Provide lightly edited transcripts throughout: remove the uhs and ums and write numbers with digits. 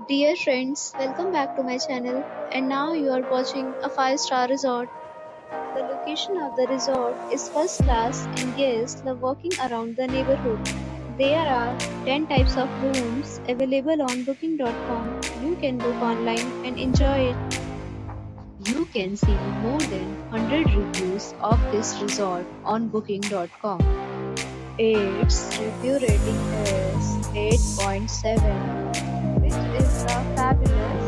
Dear friends, welcome back to my channel. And now you are watching a 5-star resort. The location of the resort is first class and guests love walking around the neighborhood. There are 10 types of rooms available on booking.com. You can book online and enjoy it. You can see more than 100 reviews of this resort on booking.com. Its review rating is 8.7, which is fabulous.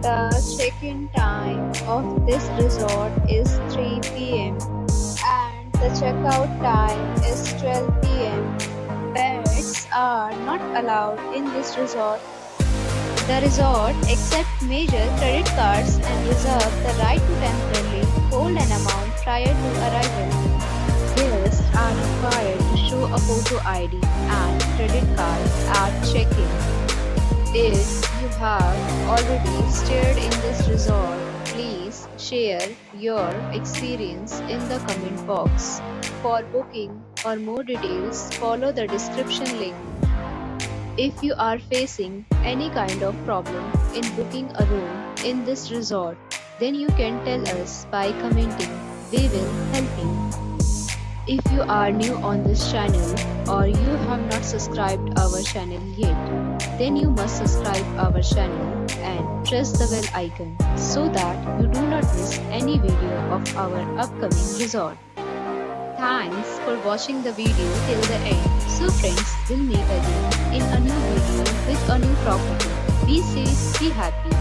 The check-in time of this resort is 3 p.m. and the checkout time is 12 p.m. Pets are not allowed in this resort. The resort accepts major credit cards and reserves the right to temporarily hold an amount prior to arrival. Guests are required to show a photo ID and credit card at check-in. If you have already stayed in this resort, please share your experience in the comment box. For booking or more details, follow the description link. If you are facing any kind of problem in booking a room in this resort, then you can tell us by commenting. We will help you. If you are new on this channel or you have not subscribed our channel yet, then you must subscribe our channel and press the bell icon so that you do not miss any video of our upcoming resort. Thanks for watching the video till the end. So friends, we'll meet again in a new video with a new property. Be safe, be happy.